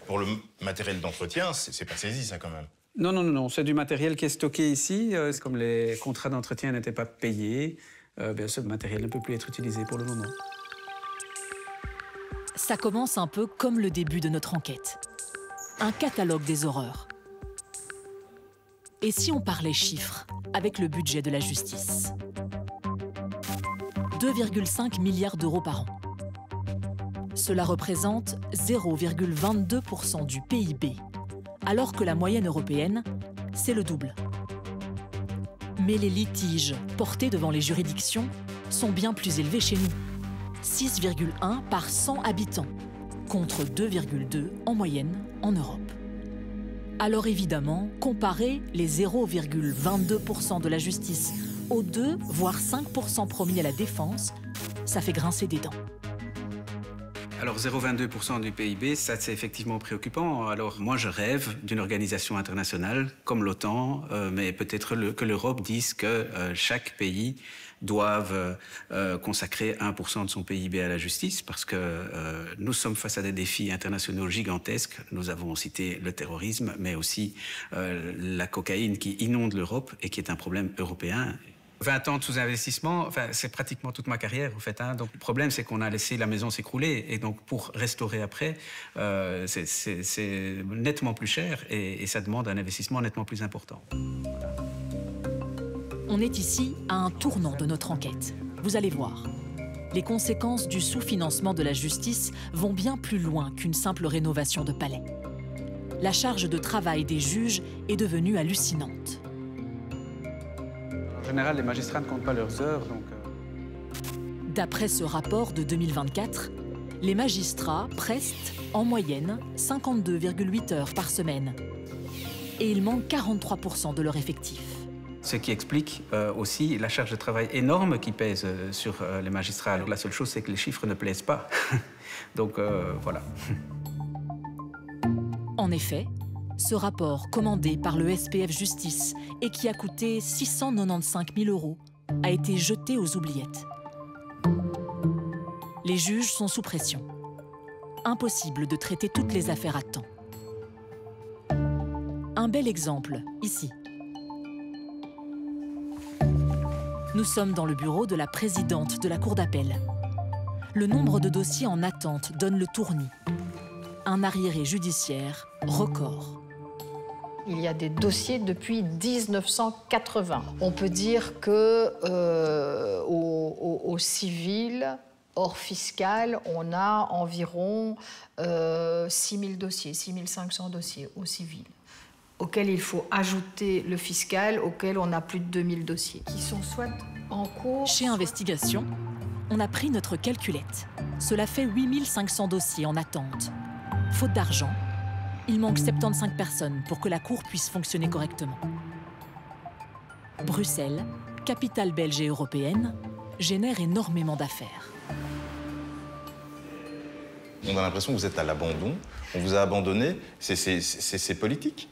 Pour le matériel d'entretien, c'est pas saisi, ça, quand même. Non, non, non, non. C'est du matériel qui est stocké ici. Comme les contrats d'entretien n'étaient pas payés, bien, ce matériel ne peut plus être utilisé pour le moment. Ça commence un peu comme le début de notre enquête. Un catalogue des horreurs. Et si on parlait chiffres, avec le budget de la justice ? 2,5 milliards d'euros par an. Cela représente 0,22% du PIB, alors que la moyenne européenne, c'est le double. Mais les litiges portés devant les juridictions sont bien plus élevés chez nous. 6,1 par 100 habitants, contre 2,2 en moyenne en Europe. Alors évidemment, comparer les 0,22% de la justice aux 2, voire 5% promis à la défense, ça fait grincer des dents. Alors 0,22% du PIB, ça c'est effectivement préoccupant. Alors moi je rêve d'une organisation internationale comme l'OTAN, mais peut-être que l'Europe dise que chaque pays doive consacrer 1% de son PIB à la justice parce que nous sommes face à des défis internationaux gigantesques. Nous avons cité le terrorisme, mais aussi la cocaïne qui inonde l'Europe et qui est un problème européen. 20 ans de sous-investissement, enfin, c'est pratiquement toute ma carrière, en fait. Hein. Donc, le problème, c'est qu'on a laissé la maison s'écrouler. Et donc, pour restaurer après, c'est nettement plus cher et ça demande un investissement nettement plus important. On est ici à un tournant de notre enquête. Vous allez voir. Les conséquences du sous-financement de la justice vont bien plus loin qu'une simple rénovation de palais. La charge de travail des juges est devenue hallucinante. En général, les magistrats ne comptent pas leurs heures, donc... D'après ce rapport de 2024, les magistrats prestent en moyenne 52,8 heures par semaine. Et il manque 43% de leur effectif. Ce qui explique aussi la charge de travail énorme qui pèse sur les magistrats. Alors la seule chose, c'est que les chiffres ne plaisent pas. Donc voilà. En effet, ce rapport commandé par le SPF Justice et qui a coûté 695 000 € a été jeté aux oubliettes. Les juges sont sous pression. Impossible de traiter toutes les affaires à temps. Un bel exemple, ici. Nous sommes dans le bureau de la présidente de la Cour d'appel. Le nombre de dossiers en attente donne le tournis. Un arriéré judiciaire record. Il y a des dossiers depuis 1980. On peut dire que au civil, hors fiscal, on a environ 6 000 dossiers, 6 500 dossiers au civil, auxquels il faut ajouter le fiscal, auquel on a plus de 2 000 dossiers, qui sont soit en cours... Chez Investigation, on a pris notre calculette. Cela fait 8 500 dossiers en attente. Faute d'argent, il manque 75 personnes pour que la Cour puisse fonctionner correctement. Bruxelles, capitale belge et européenne, génère énormément d'affaires. On a l'impression que vous êtes à l'abandon. On vous a abandonné. C'est politique.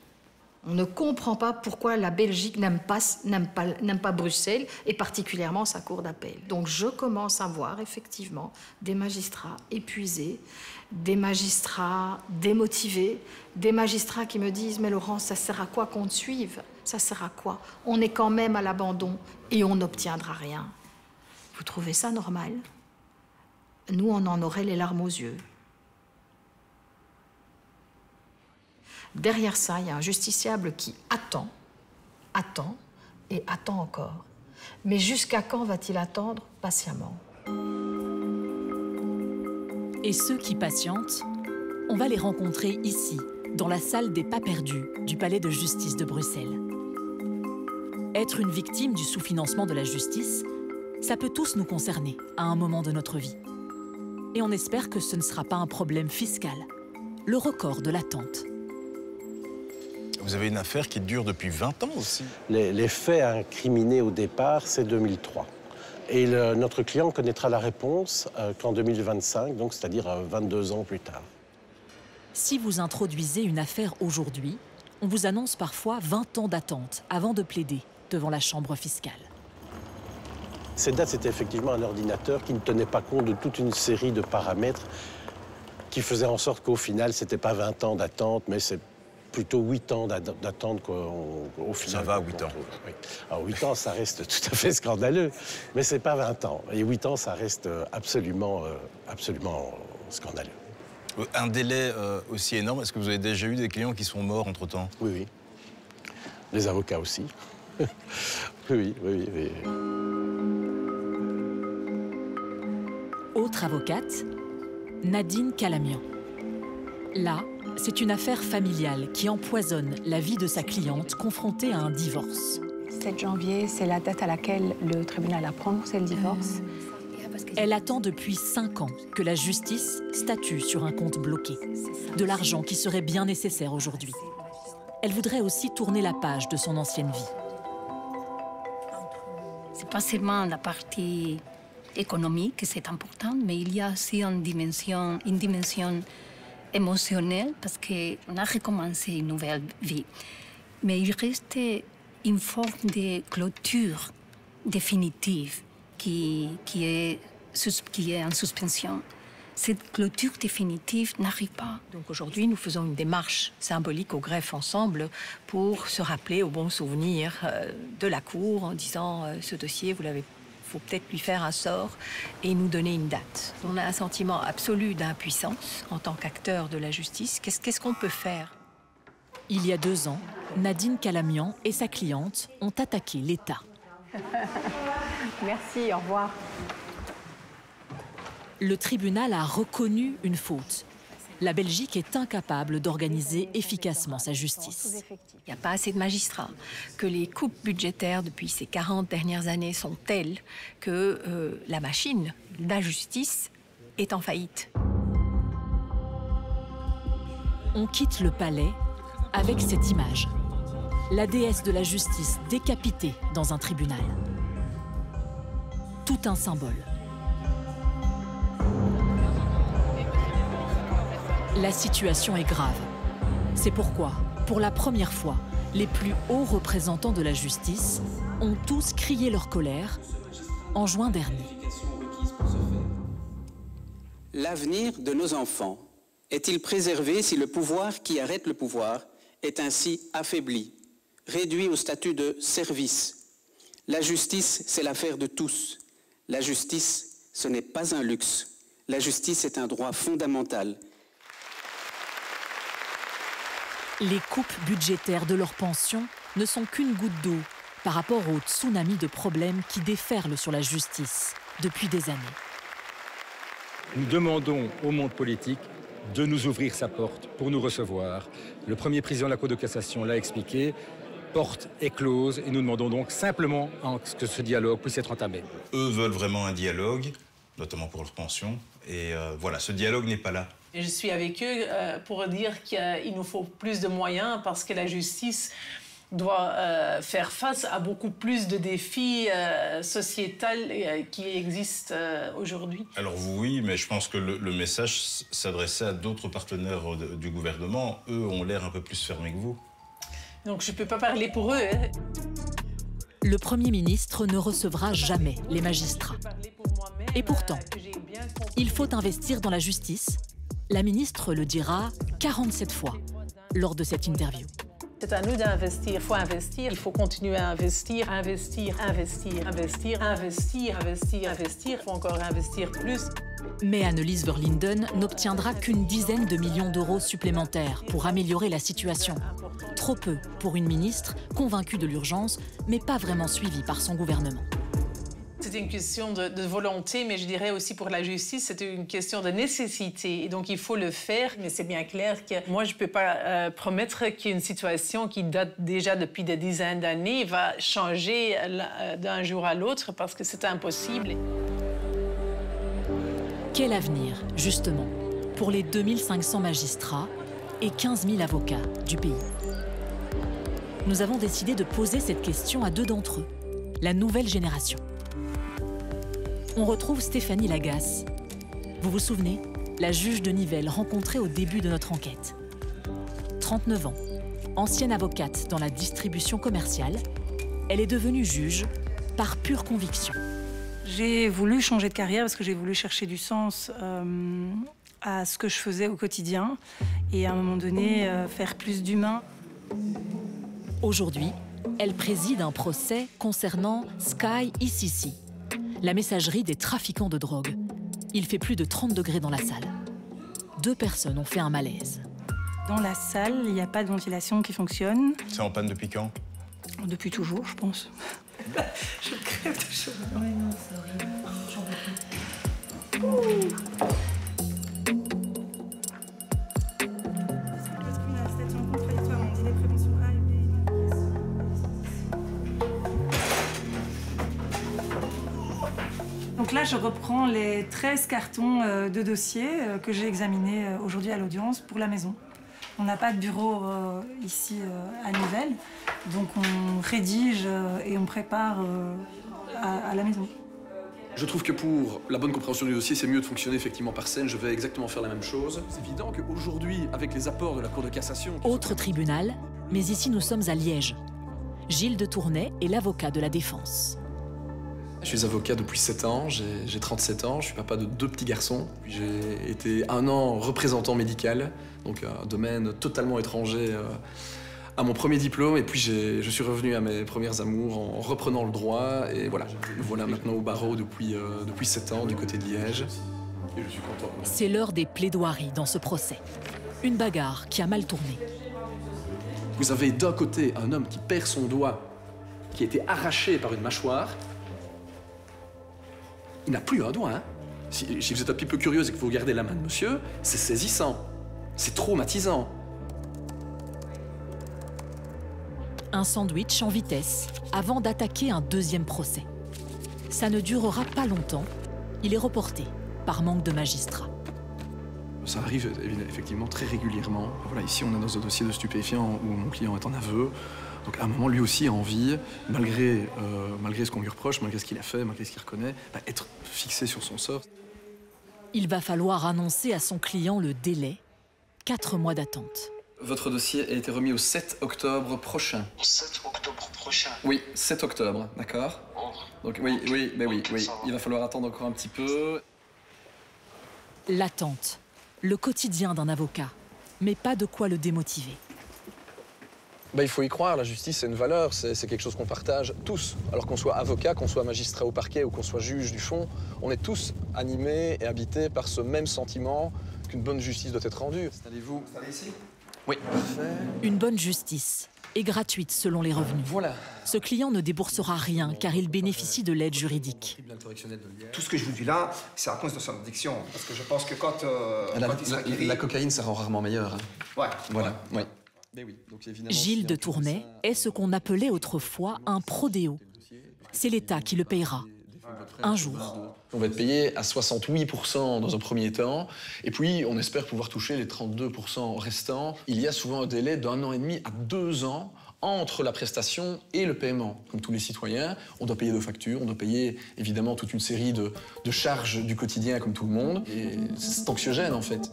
On ne comprend pas pourquoi la Belgique n'aime pas Bruxelles, et particulièrement sa cour d'appel. Donc je commence à voir effectivement des magistrats épuisés, des magistrats démotivés, des magistrats qui me disent « Mais Laurence, ça sert à quoi qu'on te suive? Ça sert à quoi? On est quand même à l'abandon et on n'obtiendra rien. » Vous trouvez ça normal? Nous, on en aurait les larmes aux yeux. Derrière ça, il y a un justiciable qui attend et attend encore. Mais jusqu'à quand va-t-il attendre? Patiemment. Et ceux qui patientent On va les rencontrer ici, dans la salle des pas perdus du Palais de justice de Bruxelles. Être une victime du sous-financement de la justice, ça peut tous nous concerner à un moment de notre vie. Et on espère que ce ne sera pas un problème fiscal, le record de l'attente. Vous avez une affaire qui dure depuis 20 ans aussi. Les faits incriminés au départ, c'est 2003. Et notre client connaîtra la réponse qu'en 2025, donc c'est-à-dire 22 ans plus tard. Si vous introduisez une affaire aujourd'hui, on vous annonce parfois 20 ans d'attente avant de plaider devant la chambre fiscale. Cette date, c'était effectivement un ordinateur qui ne tenait pas compte de toute une série de paramètres qui faisaient en sorte qu'au final, ce n'était pas 20 ans d'attente, mais c'est plutôt 8 ans d'attente qu'au final. Ça va, 8 ans. Oui. Alors 8 ans, ça reste tout à fait scandaleux, mais ce n'est pas 20 ans. Et 8 ans, ça reste absolument scandaleux. Un délai aussi énorme, est-ce que vous avez déjà eu des clients qui sont morts entre-temps? Oui, oui. Les avocats aussi. Oui. Autre avocate, Nadine Calamian. Là, c'est une affaire familiale qui empoisonne la vie de sa cliente confrontée à un divorce. 7 janvier, c'est la date à laquelle le tribunal a prononcé le divorce. Elle attend depuis 5 ans que la justice statue sur un compte bloqué. De l'argent qui serait bien nécessaire aujourd'hui. Elle voudrait aussi tourner la page de son ancienne vie. C'est pas seulement la partie économique que c'est important, mais il y a aussi une dimension émotionnelle parce qu'on a recommencé une nouvelle vie. Mais il reste une forme de clôture définitive qui est en suspension. Cette clôture définitive n'arrive pas. Donc aujourd'hui, nous faisons une démarche symbolique au greffe ensemble pour se rappeler au bon souvenir de la Cour en disant ce dossier, faut peut-être lui faire un sort et nous donner une date. On a un sentiment absolu d'impuissance en tant qu'acteur de la justice. Qu'est-ce qu'on peut faire? Il y a 2 ans, Nadine Calamian et sa cliente ont attaqué l'État. Merci, au revoir. Le tribunal a reconnu une faute. La Belgique est incapable d'organiser efficacement sa justice. Il n'y a pas assez de magistrats, que les coupes budgétaires depuis ces 40 dernières années sont telles que la machine, la justice, est en faillite. On quitte le palais avec cette image. La déesse de la justice décapitée dans un tribunal. Tout un symbole. La situation est grave. C'est pourquoi, pour la première fois, les plus hauts représentants de la justice ont tous crié leur colère en juin dernier. L'avenir de nos enfants est-il préservé si le pouvoir qui arrête le pouvoir est ainsi affaibli, réduit au statut de service? La justice, c'est l'affaire de tous. La justice, ce n'est pas un luxe. La justice est un droit fondamental. Les coupes budgétaires de leurs pensions ne sont qu'une goutte d'eau par rapport au tsunami de problèmes qui déferlent sur la justice depuis des années. Nous demandons au monde politique de nous ouvrir sa porte pour nous recevoir. Le premier président de la Cour de cassation l'a expliqué, porte est close et nous demandons donc simplement que ce dialogue puisse être entamé. Eux veulent vraiment un dialogue, notamment pour leurs pensions, et voilà, ce dialogue n'est pas là. Et je suis avec eux pour dire qu'il nous faut plus de moyens parce que la justice doit faire face à beaucoup plus de défis sociétals qui existent aujourd'hui. Alors oui, mais je pense que le message s'adressait à d'autres partenaires du gouvernement. Eux ont l'air un peu plus fermés que vous. Donc je ne peux pas parler pour eux. Hein. Le Premier ministre ne recevra jamais les magistrats. Et pourtant, il faut investir dans la justice. La ministre le dira 47 fois lors de cette interview. C'est à nous d'investir. Il faut investir. Il faut continuer à investir, investir, investir, investir, investir, investir, investir. Il faut encore investir plus. Mais Annelies Verlinden n'obtiendra qu'une dizaine de millions d'euros supplémentaires pour améliorer la situation. Trop peu pour une ministre convaincue de l'urgence, mais pas vraiment suivie par son gouvernement. C'était une question de volonté, mais je dirais aussi pour la justice, c'était une question de nécessité. Et donc, il faut le faire. Mais c'est bien clair que moi, je ne peux pas promettre qu'une situation qui date déjà depuis des dizaines d'années va changer d'un jour à l'autre parce que c'est impossible. Quel avenir, justement, pour les 2500 magistrats et 15 000 avocats du pays? Nous avons décidé de poser cette question à deux d'entre eux, la nouvelle génération. On retrouve Stéphanie Lagasse. Vous vous souvenez, la juge de Nivelles rencontrée au début de notre enquête. 39 ans, ancienne avocate dans la distribution commerciale, elle est devenue juge par pure conviction. J'ai voulu changer de carrière parce que j'ai voulu chercher du sens à ce que je faisais au quotidien et à un moment donné faire plus d'humain. Aujourd'hui, elle préside un procès concernant Sky ICC, la messagerie des trafiquants de drogue. Il fait plus de 30 degrés dans la salle. 2 personnes ont fait un malaise. Dans la salle, il n'y a pas de ventilation qui fonctionne. C'est en panne depuis quand? Depuis toujours, je pense. Je crève de chaud. Ouais, non, c'est horrible. Donc là, je reprends les 13 cartons de dossiers que j'ai examinés aujourd'hui à l'audience pour la maison. On n'a pas de bureau ici à Nivelles, donc on rédige et on prépare à la maison. Je trouve que pour la bonne compréhension du dossier, c'est mieux de fonctionner effectivement par scène. Je vais exactement faire la même chose. C'est évident qu'aujourd'hui, avec les apports de la Cour de cassation... Autre tribunal, mais ici nous sommes à Liège. Gilles de Tournai est l'avocat de la défense. Je suis avocat depuis 7 ans, j'ai 37 ans, je suis papa de 2 petits garçons. J'ai été 1 an représentant médical, donc un domaine totalement étranger à mon premier diplôme. Et puis je suis revenu à mes premières amours en reprenant le droit. Et voilà, me voilà maintenant au barreau depuis 7 ans du côté de Liège. Et je suis content. C'est l'heure des plaidoiries dans ce procès. Une bagarre qui a mal tourné. Vous avez d'un côté un homme qui perd son doigt, qui a été arraché par une mâchoire. Il n'a plus un doigt, hein. Si vous êtes un petit peu curieux et que vous regardez la main de monsieur, c'est saisissant. C'est traumatisant. Un sandwich en vitesse avant d'attaquer un deuxième procès. Ça ne durera pas longtemps. Il est reporté par manque de magistrats. Ça arrive effectivement très régulièrement. Voilà, ici, on est dans un dossier de stupéfiants où mon client est en aveu. Donc à un moment, lui aussi a envie, malgré ce qu'on lui reproche, malgré ce qu'il a fait, malgré ce qu'il reconnaît, être fixé sur son sort. Il va falloir annoncer à son client le délai, 4 mois d'attente. Votre dossier a été remis au 7 octobre prochain. Au 7 octobre prochain? Oui, 7 octobre, d'accord. Donc oui, il va falloir attendre encore un petit peu. L'attente, le quotidien d'un avocat, mais pas de quoi le démotiver. Il faut y croire, la justice c'est une valeur, c'est quelque chose qu'on partage tous. Alors qu'on soit avocat, qu'on soit magistrat au parquet ou qu'on soit juge du fond, on est tous animés et habités par ce même sentiment qu'une bonne justice doit être rendue. Installez-vous. Installez ici? Oui. Une bonne justice est gratuite selon les revenus. Voilà. Ce client ne déboursera rien car il bénéficie de l'aide juridique. Tout ce que je vous dis là, c'est à cause de son addiction. Parce que je pense que quand il sera guéri... La cocaïne, ça rend rarement meilleur. Hein. Ouais. Voilà, ouais. Gilles de Tournai est ce qu'on appelait autrefois un prodéo. C'est l'État qui le payera. Un jour. On va être payé à 68% dans un premier temps, et puis on espère pouvoir toucher les 32% restants. Il y a souvent un délai d'1 an et demi à 2 ans entre la prestation et le paiement. Comme tous les citoyens, on doit payer nos factures, on doit payer évidemment toute une série de charges du quotidien comme tout le monde, et c'est anxiogène en fait.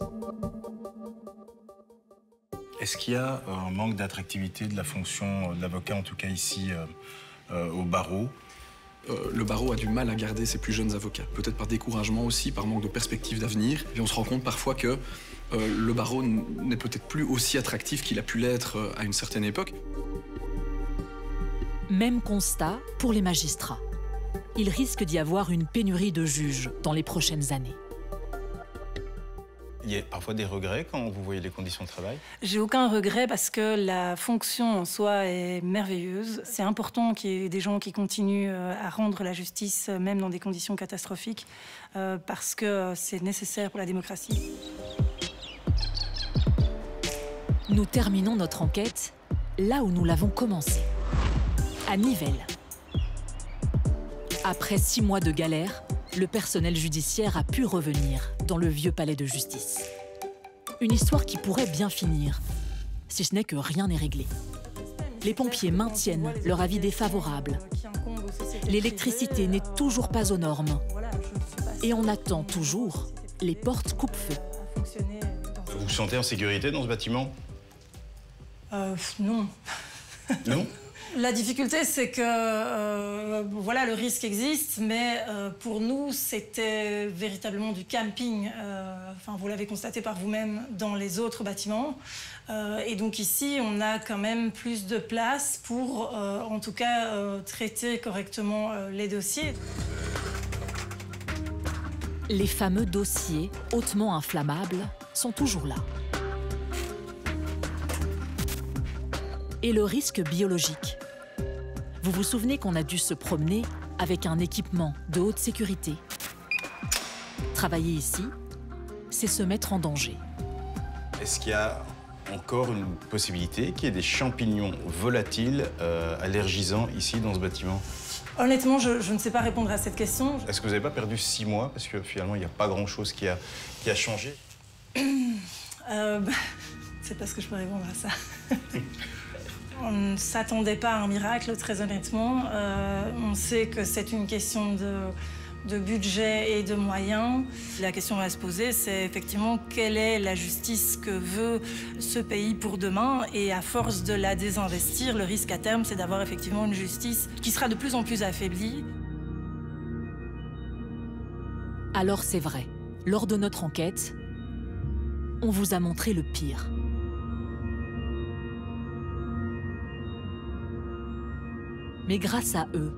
Est-ce qu'il y a un manque d'attractivité de la fonction d'avocat, en tout cas ici au barreau? Le barreau a du mal à garder ses plus jeunes avocats. Peut-être par découragement aussi, par manque de perspective d'avenir. Et on se rend compte parfois que le barreau n'est peut-être plus aussi attractif qu'il a pu l'être à une certaine époque. Même constat pour les magistrats. Il risque d'y avoir une pénurie de juges dans les prochaines années. Il y a parfois des regrets quand vous voyez les conditions de travail? J'ai aucun regret parce que la fonction en soi est merveilleuse. C'est important qu'il y ait des gens qui continuent à rendre la justice, même dans des conditions catastrophiques, parce que c'est nécessaire pour la démocratie. Nous terminons notre enquête là où nous l'avons commencée, à Nivelles. Après 6 mois de galère, le personnel judiciaire a pu revenir dans le vieux palais de justice. Une histoire qui pourrait bien finir, si ce n'est que rien n'est réglé. Les pompiers maintiennent leur avis défavorable. L'électricité n'est toujours pas aux normes. Et on attend toujours les portes coupe-feu. Vous vous sentez en sécurité dans ce bâtiment? Non. Non? La difficulté, c'est que voilà, le risque existe, mais pour nous, c'était véritablement du camping. Enfin, vous l'avez constaté par vous-même dans les autres bâtiments. Et donc ici, on a quand même plus de place pour, en tout cas, traiter correctement les dossiers. Les fameux dossiers hautement inflammables sont toujours là. Et le risque biologique. Vous vous souvenez qu'on a dû se promener avec un équipement de haute sécurité. Travailler ici, c'est se mettre en danger. Est-ce qu'il y a encore une possibilité qu'il y ait des champignons volatiles allergisants ici dans ce bâtiment? Honnêtement, je ne sais pas répondre à cette question. Est-ce que vous n'avez pas perdu 6 mois? Parce que finalement, il n'y a pas grand-chose qui a changé. C'est parce que je peux répondre à ça. On ne s'attendait pas à un miracle, très honnêtement. On sait que c'est une question de budget et de moyens. La question à se poser, c'est effectivement quelle est la justice que veut ce pays pour demain. Et à force de la désinvestir, le risque à terme, c'est d'avoir effectivement une justice qui sera de plus en plus affaiblie. Alors c'est vrai, lors de notre enquête, on vous a montré le pire. Mais grâce à eux,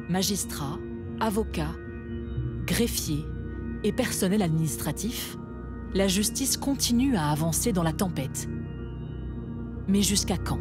magistrats, avocats, greffiers et personnel administratif, la justice continue à avancer dans la tempête. Mais jusqu'à quand?